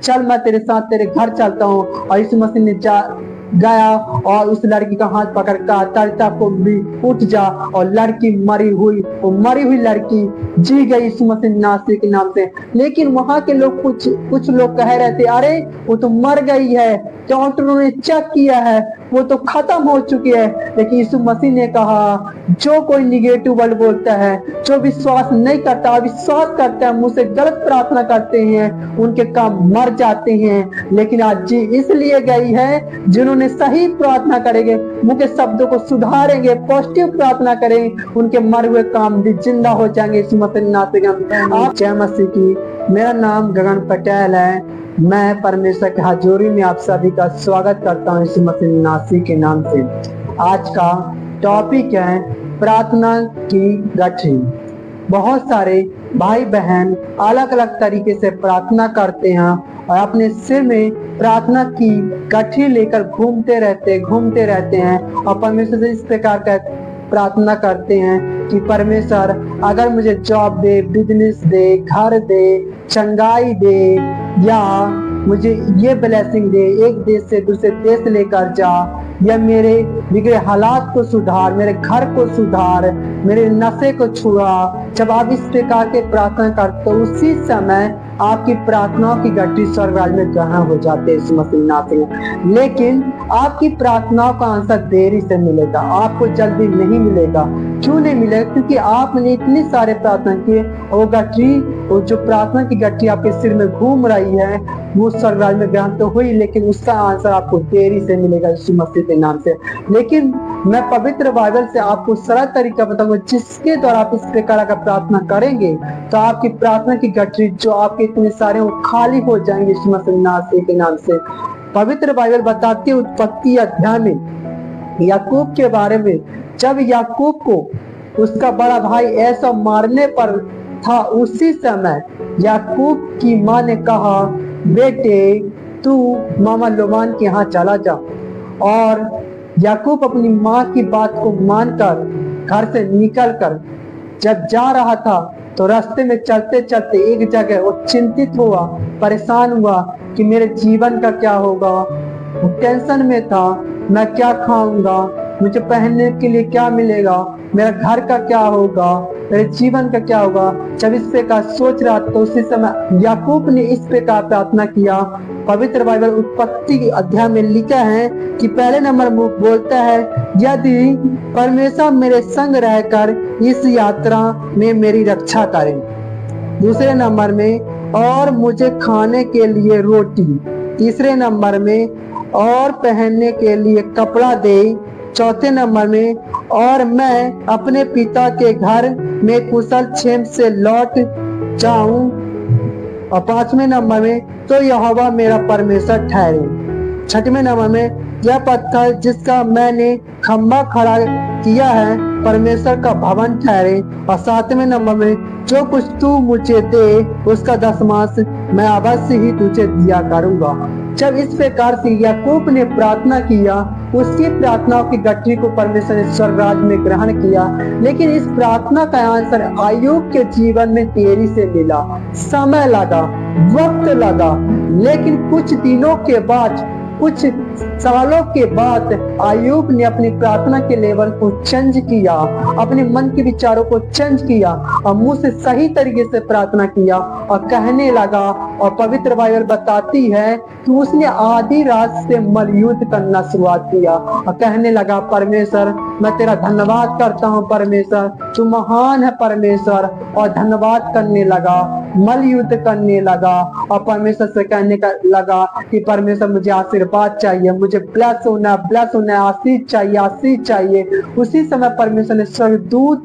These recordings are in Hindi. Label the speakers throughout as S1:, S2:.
S1: चल मैं तेरे साथ तेरे घर चलता हूँ। और यीशु मसीह ने गया और उस लड़की का हाथ पकड़ कर तड़ता को भी उठ जा, और लड़की मरी हुई लड़की जी गई यीशु मसीह नासरी के नाम से। लेकिन वहां के लोग कुछ लोग कह रहे थे, अरे वो तो मर गई है, डॉक्टरों ने चेक किया है, वो तो खत्म हो चुकी है। लेकिन यीशु मसीह ने कहा, जो कोई निगेटिव वर्ड बोलता है, जो विश्वास नहीं करता, विश्वास करता है, मुझसे गलत प्रार्थना करते हैं, उनके काम मर जाते हैं। लेकिन आज जी इसलिए गई है जिन्होंने सही प्रार्थना करेंगे, मुंह के शब्दों को सुधारेंगे, पॉजिटिव प्रार्थना करें, उनके मरे हुए काम भी जिंदा हो जाएंगे। यीशु मसीह नाम जय मसीह की। मेरा नाम गगन पटेल है। मैं परमेश्वर की हाजिरी में आप सभी का स्वागत करता हूँ यीशु मसीह नासरी के नाम से। आज का टॉपिक है प्रार्थना की गठरी। बहुत सारे भाई बहन अलग अलग तरीके से प्रार्थना करते हैं और अपने सिर में प्रार्थना की गठरी लेकर घूमते रहते हैं और परमेश्वर से इस प्रकार का प्रार्थना करते हैं कि परमेश्वर अगर मुझे जॉब दे, बिजनेस दे, घर दे, चंगाई दे, या मुझे ये ब्लेसिंग दे, एक देश से दूसरे देश लेकर जा, या मेरे बिगड़े हालात को सुधार, मेरे घर को सुधार, मेरे नशे को छुड़ा। जब आप इस प्रकार के प्रार्थना करते हो, उसी समय आपकी प्रार्थनाओं की गठरी स्वर्ग राज्य में ग्रहण हो जाते हैं यीशु मसीह नाम से। लेकिन आपकी प्रार्थनाओं का आंसर देरी से मिलेगा, आपको जल्दी नहीं मिलेगा। क्यों नहीं मिलेगा? क्योंकि आपने इतनी सारे प्रार्थना किए, वो गठरी, वो जो प्रार्थना की गठरी आपके सिर में घूम रही है, वो स्वर्ग राज्य में ग्रहण तो हुई, लेकिन उसका आंसर आपको देरी से मिलेगा यीशु मसीह के नाम से। लेकिन मैं पवित्र बाइबल से आपको सरल तरीका बताऊंगा, जिसके द्वारा आप इस प्रकार का प्रार्थना करेंगे तो आपकी प्रार्थना की गठरी जो आपके इतने सारे वो खाली हो जाएंगे यीशु मसीह नासरी के नाम से। पवित्र बाइबल बताती है उत्पत्ति अध्याय में याकूब के बारे में, जब याकूब को उसका बड़ा भाई ऐसा मारने पर था, उसी समय याकूब की माँ ने कहा, बेटे तू मामा लोबान के यहाँ चला जा। और याकूब अपनी माँ की बात को मानकर घर से निकलकर जब जा रहा था, तो रास्ते में चलते चलते एक जगह वो चिंतित हुआ, परेशान हुआ कि मेरे जीवन का क्या होगा। वो टेंशन में था, मैं क्या खाऊंगा, मुझे पहनने के लिए क्या मिलेगा, मेरा घर का क्या होगा, मेरे जीवन का क्या होगा। जब इस प्रकार सोच रहा तो उसी समय याकूब ने इस प्रकार प्रार्थना किया। पवित्र बाइबल उत्पत्ति अध्याय में लिखा है कि पहले नंबर बोलता है, यदि परमेश्वर मेरे संग रहकर इस यात्रा में मेरी रक्षा करे। दूसरे नंबर में, और मुझे खाने के लिए रोटी। तीसरे नंबर में, और पहनने के लिए कपड़ा दे। चौथे नंबर में, और मैं अपने पिता के घर में कुशल क्षेम से लौट जाऊं। और पांचवें नंबर में, तो यहोवा मेरा परमेश्वर ठहरे। छठवें नंबर में, यह पत्थर जिसका मैंने खंभा खड़ा किया है परमेश्वर का भवन ठहरे। और सातवें नंबर में, जो कुछ तू मुझे दे उसका दशमांश मैं अवश्य ही तुझे दिया करूंगा। जब इस प्रकार से याकूब ने प्रार्थना किया, उसकी प्रार्थनाओं की गठरी को परमेश्वर ने स्वर्ग राज्य में ग्रहण किया। लेकिन इस प्रार्थना का आंसर अय्यूब के जीवन में देरी से मिला, समय लगा, वक्त लगा। लेकिन कुछ दिनों के बाद, कुछ सालों के बाद अय्यूब ने अपनी प्रार्थना के लेवल को चेंज किया, अपने मन के विचारों को चेंज किया और मुंह से सही तरीके से प्रार्थना किया और कहने लगा। और पवित्र बाइबल बताती है कि उसने आधी रात से मलयुद्ध करना शुरुआत किया और कहने लगा, परमेश्वर मैं तेरा धन्यवाद करता हूँ, परमेश्वर तू महान है परमेश्वर। और धन्यवाद करने लगा, मलयुद्ध करने लगा और परमेश्वर से कहने का लगा कि परमेश्वर मुझे आशीर्वाद चाहिए, मुझे ब्लेस होना, आशीष चाहिए। उसी समय परमेश्वर ने स्वर्गदूत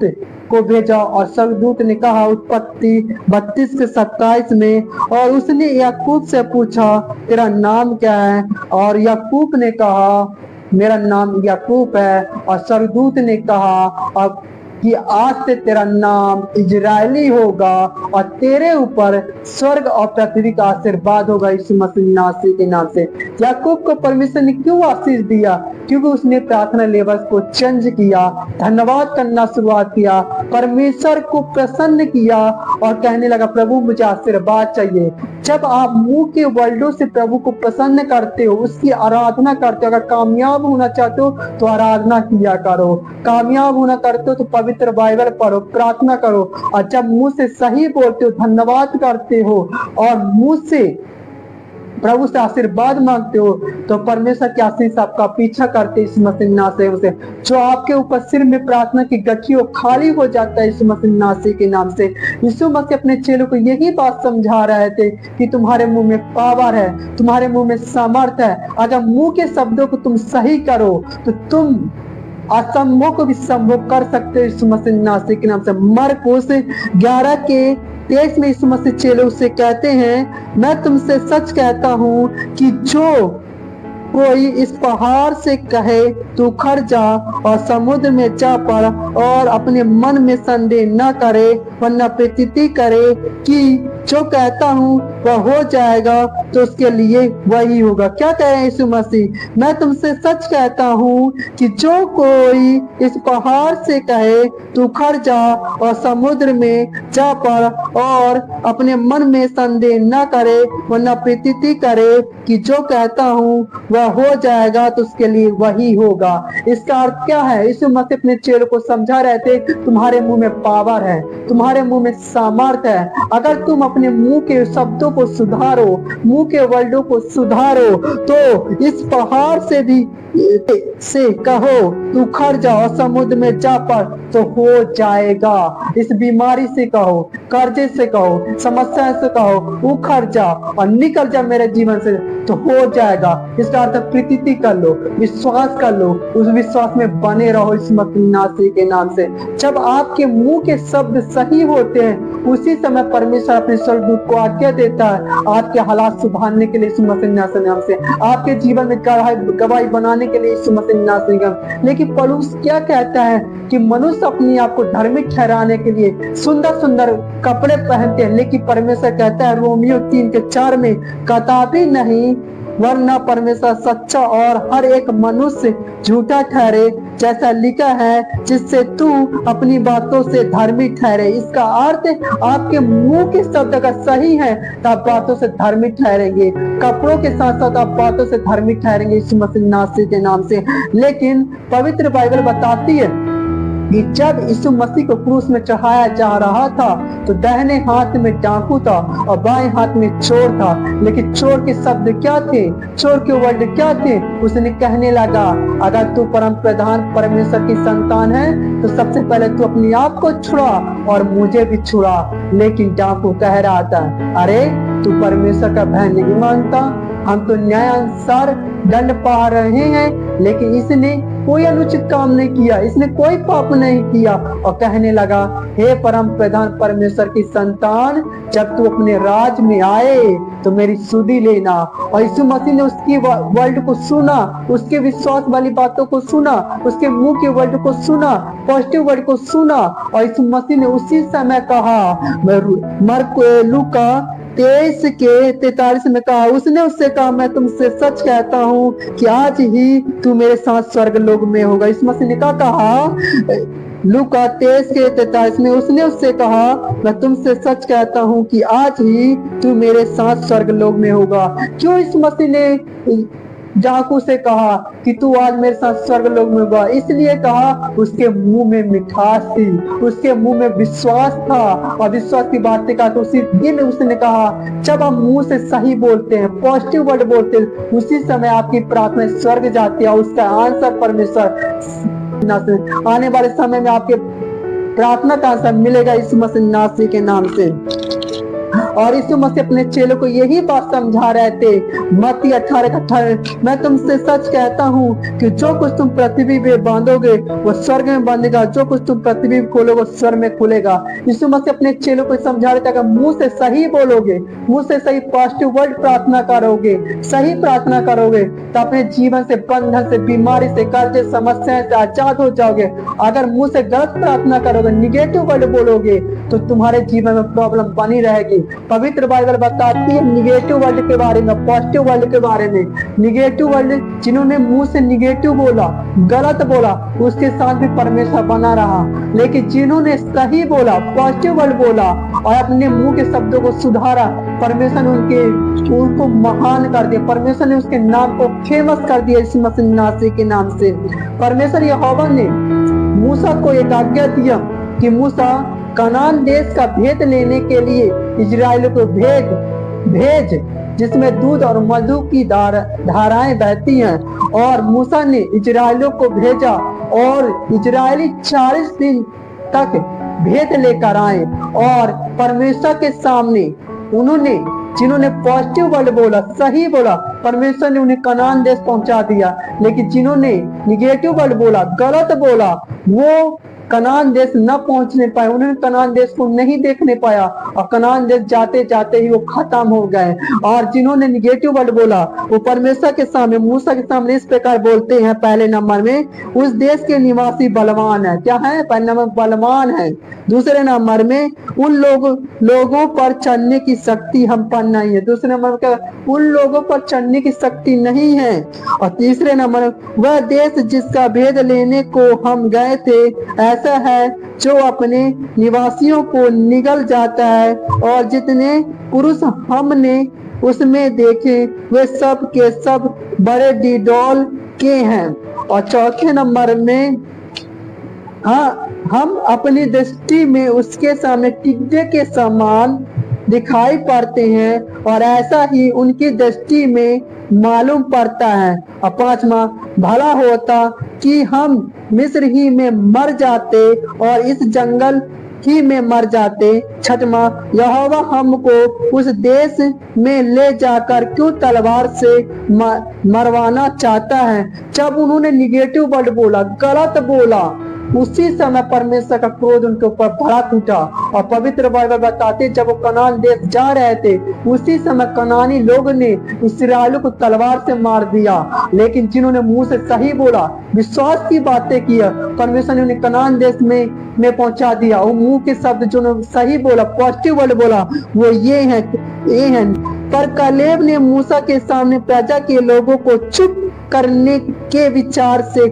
S1: को भेजा और स्वर्गदूत ने कहा उत्पत्ति 32 के 27 में, और उसने याकूब से पूछा तेरा नाम क्या है? और याकूब ने कहा मेरा नाम याकूब है। और स्वर्गदूत ने कहा अब कि आज से तेरा नाम इजरायली होगा और तेरे ऊपर स्वर्ग और पृथ्वी का आशीर्वाद होगा यीशु मसीह नासरी के नाम से। याकूब को परमेश्वर ने क्यों आशीष दिया? क्योंकि उसने प्रार्थना लेवल्स को चेंज किया, धन्यवाद करना शुरुआत किया, परमेश्वर को प्रसन्न किया और कहने लगा प्रभु मुझे आशीर्वाद चाहिए। जब आप मुंह के वर्डों से प्रभु को प्रसन्न करते हो, उसकी आराधना करते हो, अगर कामयाब होना चाहते हो तो आराधना किया करो, कामयाब होना करते हो तो पवित्र बाइबल पढ़ो, प्रार्थना करो, और जब मुंह से सही बोलते हो, धन्यवाद करते हो और मुंह से प्रभु से आशीर्वाद मांगते हो, तो परमेश्वर की आशीष आपका पीछा करते इस मसीह नाम से, जो आपके ऊपर सिर में प्रार्थना की गठरी खाली हो जाता है इस मसीह नाम के नाम से। यीशु मसीह अपने चेलों को यही बात समझा रहे थे कि तुम्हारे मुंह में पावर है, तुम्हारे मुंह में सामर्थ है। अगर मुंह के शब्दों को तुम सही करो तो तुम असंभव को भी संभव कर सकते हो इस मसीह नाम के नाम से। मरकुस 11:23 में यीशु मसीह चेलों से कहते हैं, मैं तुमसे सच कहता हूं कि जो कोई इस पहाड़ से कहे तू उखड़ जा और समुद्र में जा पड़ और अपने मन में संदेह न करे, वरना प्रतीति करे कि जो कहता हूँ वह हो जाएगा, तो उसके लिए वही होगा। क्या कह रहे हैं यीशु मसीह? मैं तुमसे सच कहता हूँ कि जो कोई इस पहाड़ से कहे तू उखड़ जा और समुद्र में जा पड़ और अपने मन में संदेह न करे, वरना प्रतीति करे कि जो कहता हूँ वह हो जाएगा, तो उसके लिए वही होगा। इसका अर्थ क्या है? यीशु मसीह अपने चेलों को समझा रहे थे, तुम्हारे मुंह में पावर है, तुम्हारे मुंह में सामर्थ है। अगर तुम अपने मुंह के शब्दों को सुधारो, मुंह के वर्डों को सुधारो, तो इस पहाड़ से भी से कहो तू उखड़ जाओ समुद्र में जा पड़, तो हो जाएगा। इस बीमारी से कहो, कर्जे से कहो, समस्या से कहो उखड़ जा और निकल जा मेरे जीवन से, तो हो जाएगा। इसका अर्थ प्रतीति कर लो, विश्वास कर लो, उस विश्वास में बने रहो इस मसीह नासी के नाम से। जब आपके मुंह के शब्द सही होते हैं, उसी समय परमेश्वर अपने स्वर्गदूत को आज्ञा देता है आपके हालात सुधारने के लिए इस मसीह नासी नाम से, आपके जीवन में गवाही बनाने के लिए इस मसीह नासी नाम। लेकिन पौलुस क्या कहता है कि मनुष्य अपने आप को धार्मिक ठहराने के लिए सुंदर सुंदर कपड़े पहनते हैं, लेकिन परमेश्वर कहता है रोमियो 3:4 में, कदापि नहीं, वरना परमेश्वर सच्चा और हर एक मनुष्य झूठा ठहरे, जैसा लिखा है, जिससे तू अपनी बातों से धार्मिक ठहरे। इसका अर्थ आपके मुंह के शब्द अगर सही है तो आप बातों से धार्मिक ठहरेंगे, कपड़ों के साथ साथ आप बातों से धार्मिक ठहरेंगे इस मसीह नासी के नाम से। लेकिन पवित्र बाइबल बताती है कि जब यीशु मसीह को क्रूस में चढ़ाया जा रहा था तो दाहिने हाथ में डाकू था और बाएं हाथ में चोर था। लेकिन चोर के शब्द क्या थे, चोर के वर्ड क्या थे? उसने कहने लगा, अगर तू परम प्रधान परमेश्वर की संतान है तो सबसे पहले तू अपने आप को छुड़ा और मुझे भी छुड़ा। लेकिन डाकू कह रहा था, अरे तू परमेश्वर का भय नहीं मानता, हम तो न्याय अनुसार दंड पा रहे हैं, लेकिन इसने कोई अनुचित काम नहीं किया, इसने कोई पाप नहीं किया। और कहने लगा, हे परम प्रधान परमेश्वर की संतान, जब तू अपने राज में आए तो मेरी सुधि लेना। और यीशु मसीह ने उसकी वर्ड को सुना, उसके विश्वास वाली बातों को सुना, उसके मुंह के वर्ड को सुना, पॉजिटिव वर्ड को सुना, और यीशु मसीह ने उसी समय कहा, लूका 23:43 में कहा, उसने उससे कहा, मैं तुमसे सच कहता हूँ कि आज ही तू मेरे साथ स्वर्ग लोक में होगा। इस मसीह ने क्या कहा? लूका 23:43 में उसने उससे कहा, मैं तुमसे सच कहता हूँ कि आज ही तू मेरे साथ स्वर्ग लोक में होगा। क्यों इस मसीह ने डाकू से कहा कि तू आज मेरे साथ स्वर्ग लोक में होगा? इसलिए कहा, उसके मुंह में मिठास थी, उसके मुंह में विश्वास था, और विश्वास की बातें कहा तो उसी दिन उसने कहा, जब हम मुंह से सही बोलते हैं, पॉजिटिव वर्ड बोलते हैं, उसी समय आपकी प्रार्थना स्वर्ग जाती है, उसका आंसर परमेश्वर आने वाले समय में आपके प्रार्थना का आंसर मिलेगा इस मसीह नासी के नाम से। और यीशु मसीह अपने चेलों को यही बात समझा रहे थे, मत्ती 18:18, मैं तुमसे सच कहता हूँ कि जो कुछ तुम पृथ्वी पे बांधोगे वो स्वर्ग में बांधेगा, जो कुछ तुम पृथ्वी पे खोलोगे स्वर्ग में खुलेगा। यीशु मसीह अपने चेलों को समझा रहे थे, अगर मुंह से सही बोलोगे, मुंह से सही पॉजिटिव वर्ड प्रार्थना करोगे, सही प्रार्थना करोगे, तो अपने जीवन से, बंधन से, बीमारी से, कर्ज, समस्याएं से आजाद हो जाओगे। अगर मुंह से गलत प्रार्थना करोगे, निगेटिव वर्ड बोलोगे, तो तुम्हारे जीवन में प्रॉब्लम बनी रहेगी। पवित्र बाइबल बताती है निगेटिव वर्ड के बारे में, पॉजिटिव वर्ड के बारे में। निगेटिव वर्ड जिन्होंने मुंह से निगेटिव बोला, गलत बोला, उसके साथ भी परमेश्वर बना रहा। लेकिन जिन्होंने सही बोला, पॉजिटिव वर्ड बोला और अपने मुंह के शब्दों को सुधारा, परमेश्वर ने उनको महान कर दिया। परमेश्वर ने उसके नाम को फेमस कर दिया यीशु मसीह नासरी के नाम से। परमेश्वर यहोवा ने मूसा को एक आज्ञा दिया कि मूसा कनान देश का भेद लेने के लिए इजराइल को भेज जिसमें दूध और मधु की धाराएं बहती हैं। और मूसा ने इजराइलों को भेजा और इजरायली 40 दिन तक भेद लेकर आए और परमेश्वर के सामने जिन्होंने पॉजिटिव वर्ड बोला, सही बोला, परमेश्वर ने उन्हें कनान देश पहुंचा दिया। लेकिन जिन्होंने निगेटिव वर्ड बोला, गलत बोला, वो कनान देश न पहुंचने पाए, उन्होंने कनान देश को नहीं देखने पाया और कनान देश जाते जाते ही वो खत्म हो गए। और जिन्होंने निगेटिव वर्ड बोला वो परमेश्वर के सामने, मूसा के सामने इस प्रकार बोलते हैं। पहले नंबर में उस देश के निवासी बलवान है। क्या है? पहले नंबर बलवान है। दूसरे नंबर में उन लोगों पर चढ़ने की शक्ति हम पर नहीं है। दूसरे नंबर क्या? उन लोगों पर चढ़ने की शक्ति नहीं है। और तीसरे नंबर वह देश जिसका भेद लेने को हम गए थे ऐसा है जो अपने निवासियों को निगल जाता है और जितने पुरुष हमने उसमें देखे वे सब के सब बड़े डिडोल के हैं। और चौथे नंबर में हम अपनी दृष्टि में उसके सामने टिड्डे के समान दिखाई पड़ते हैं और ऐसा ही उनकी दृष्टि में मालूम पड़ता है। और पांचवा, भला होता कि हम मिस्र ही में मर जाते और इस जंगल ही में मर जाते। छठवां, यहोवा हमको उस देश में ले जाकर क्यों तलवार से मरवाना चाहता है। जब उन्होंने निगेटिव वर्ड बोला, गलत बोला, उसी समय परमेश्वर का क्रोध उनके ऊपर भड़क उठा। और पवित्र बाइबल बताते जब वो कनान देश जा रहे थे उसी समय कनानी लोग ने इस्राएलियों को तलवार से मार दिया। लेकिन जिन्होंने मुंह से सही बोला, विश्वास की बातें किया, परमेश्वर ने उन्हें कनान देश में पहुंचा दिया। वो मुंह के शब्द जो सही बोला, पॉजिटिव वर्ड बोला, वो ये है। पर कालेब ने मूसा के सामने प्रजा के लोगों को चुप करने के विचार से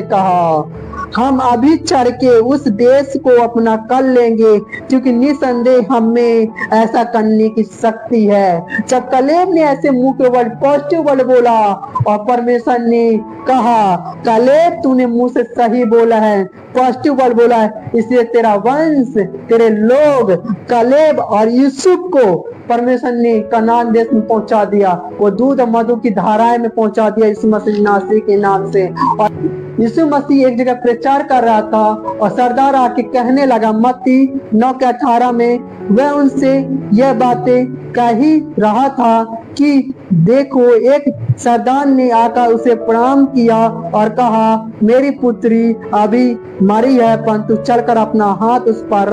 S1: कहा, हम अभी चढ़ के उस देश को अपना कर लेंगे क्योंकि निसंदेह हमें ऐसा करने की शक्ति है। जब कालेब ने ऐसे मुंह के वर्ड, पॉजिटिव वर्ड बोला और परमेश्वर ने कहा कालेब तूने मुंह से सही बोला है, पॉजिटिव वर्ड बोला है, इसलिए तेरा वंश, तेरे लोग कालेब और यूसुफ को परमेश्वर ने कनान देश में पहुंचा दिया। वो दूध और मधु की धाराएं में पहुंचा दिया यीशु मसीह नासरी के नाम से। और यीशु मसीह एक जगह प्रचार कर रहा था और सरदार आके कहने लगा, मत्ती 9:18 में वह उनसे यह बातें कह ही रहा था कि देखो एक सरदार ने आकर उसे प्रणाम किया और कहा मेरी पुत्री अभी मरी है, परंतु चलकर अपना हाथ उस पर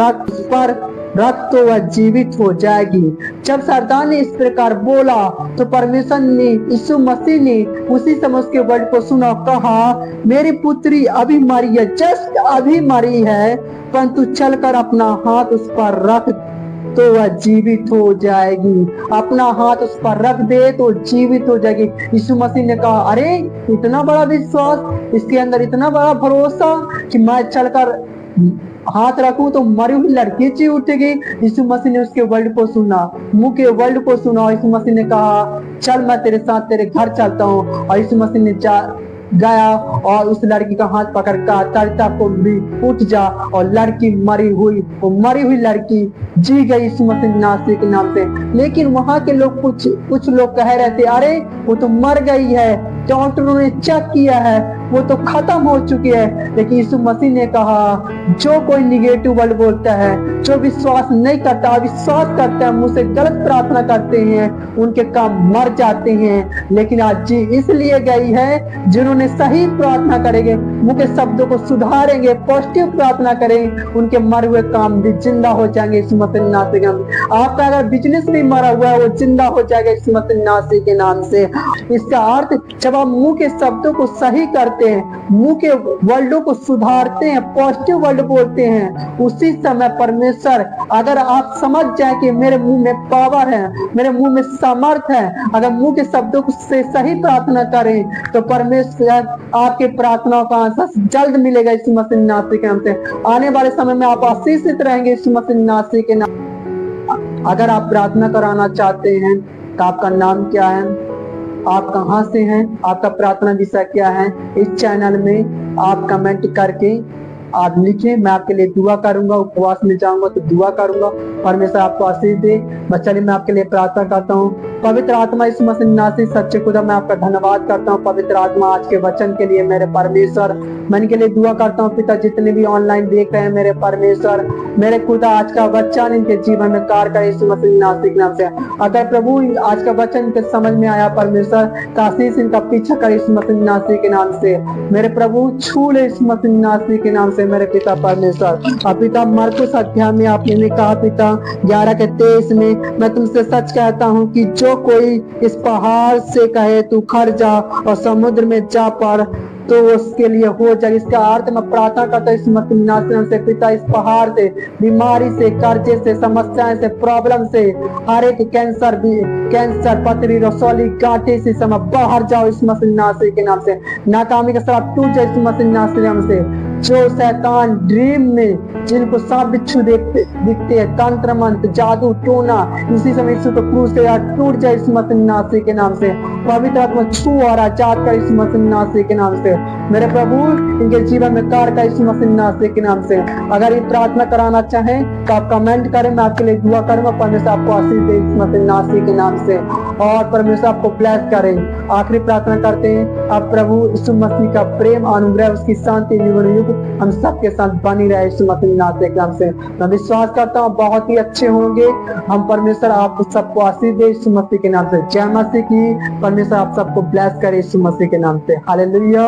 S1: रख तो वह जीवित हो जाएगी। जब सरदार ने इस प्रकार बोला तो परमेश्वर ने, यीशु मसीह ने उसी समय उसके वर्ड को सुना, कहा मेरी पुत्री अभी मरी है, जस्ट अभी मरी है, परंतु चलकर अपना हाथ उस पर रख तो वह जीवित हो जाएगी। अपना हाथ उस पर रख दे तो जीवित हो जाएगी। यीशु मसीह ने कहा अरे इतना बड़ा विश्वास, इसके अंदर इतना बड़ा भरोसा कि मैं चलकर हाथ रखूं तो मरी हुई लड़की जी उठेगी। यीशु मसीह ने उसके वर्ड को सुना, मुंह के वर्ड को सुना और यीशु मसीह ने कहा चल मैं तेरे साथ तेरे घर चलता हूँ। और यीशु मसीह ने गया और उस लड़की का हाथ पकड़कर तलता को भी उठ जा, और लड़की मरी हुई लड़की जी गई यीशु मसीह नासरी के नाम से। लेकिन वहां के लोग कुछ लोग कह रहे थे अरे वो तो मर गई है, डॉक्टरों ने चेक किया है, वो तो खत्म हो चुकी है। लेकिन यीशु मसीह ने कहा जो कोई निगेटिव वर्ड बोलता है, जो विश्वास नहीं करता, अविश्वास करता है, मुझसे गलत प्रार्थना करते हैं, उनके काम मर जाते हैं। लेकिन आज जी इसलिए गई है जिन्होंने सही प्रार्थना करेंगे, मुंह के शब्दों को सुधारेंगे, पॉजिटिव प्रार्थना करेंगे, उनके मरे हुए काम भी जिंदा हो जाएंगे यीशु मसीह नासरी के नाम से। आपका अगर बिजनेस भी मरा हुआ है वो जिंदा हो जाएगा यीशु मसीह नासरी के नाम से। इसका अर्थ जब आप मुंह के शब्दों को सही करते करते हैं, मुंह के वर्डों को सुधारते हैं, पॉजिटिव वर्ड बोलते हैं, उसी समय परमेश्वर, अगर आप समझ जाए कि मेरे मुंह में पावर है, मेरे मुंह में सामर्थ है, अगर मुंह के शब्दों से सही प्रार्थना करें तो परमेश्वर आपके प्रार्थनाओं का आंसर जल्द मिलेगा यीशु मसीह नासरी के नाम से। आने वाले समय में आप आशीषित रहेंगे यीशु मसीह नासरी के नाम। अगर आप प्रार्थना कराना चाहते हैं तो आपका नाम क्या है, आप कहां से हैं, आपका प्रार्थना विषय क्या है, इस चैनल में आप कमेंट करके आप लिखें, मैं आपके लिए दुआ करूंगा, उपवास में जाऊंगा तो दुआ करूंगा, परमेश्वर आपको आशीष दे। बस चलिए मैं आपके लिए प्रार्थना करता हूँ। पवित्र आत्मा यीशु मसीह नासरी सच्चे खुदा, मैं आपका धन्यवाद करता हूँ पवित्र आत्मा आज के वचन के लिए। मेरे परमेश्वर मैं इनके लिए दुआ करता हूँ पिता, जितने भी ऑनलाइन देख रहे हैं मेरे परमेश्वर, मेरे खुदा आज का वचन इनके जीवन में कार्य करे यीशु मसीह नासरी के नाम से। अगर प्रभु आज का वचन इनके समझ में आया परमेश्वर तो आशीष इनका पीछा करे यीशु मसीह नासरी के नाम से। मेरे प्रभु छू ले यीशु मसीह नासरी के नाम से मेरे पिता परमेश्वर। और पिता मरकुस अध्याय में आपने कहा पिता 11:23 में, मैं तुमसे सच कहता हूँ कि जो कोई इस पहाड़ से कहे तू खड़ जा और समुद्र में जा पड़ तो उसके लिए हो जाए। इसका अर्थ मैं प्रार्थना करता हूँ इस मसीह नाम से पिता, इस पहाड़ से, बीमारी से, कर्जे से, समस्याएं से, प्रॉब्लम से, हर एक कैंसर, पथरी, रसौली, गांठे से समय बाहर जाओ इस मसीह नासरी के नाम से। नाकामी का श्राप टूट जाए इस मसीह नासरी के नाम से। जो शैतान ड्रीम में जिनको सांप बिच्छू दिखते हैं, तंत्र मंत्र, जादू टोना, इसी समय यीशु को क्रूस से टूट जाए इस मसीह नासरी के नाम से। पवित्र आत्मा छू और आजाद कर इस मसीह नासरी के नाम से। मेरे प्रभु इनके जीवन में कार्य का यीशु मसीह नासरी के नाम से। अगर ये प्रार्थना कराना चाहें तो आप कमेंट करें, मैं आपके लिए दुआ करूंगा, परमेश्वर आपको आशीष दे इस मसीह नासरी के नाम से और परमेश्वर आपको ब्लेस करें। आखिरी प्रार्थना करते हैं, अब प्रभु यीशु मसीह का प्रेम, अनुग्रह, उसकी शांति युग हम सबके साथ बनी रहे यीशु मसीह नासरी के नाम से। मैं विश्वास करता हूँ बहुत ही अच्छे होंगे हम। परमेश्वर आप सबको आशीष दे यीशु मसीह के नाम से। जय मसीह की। परमेश्वर आप सबको ब्लेस करे यीशु मसीह के नाम से। हालेलुया।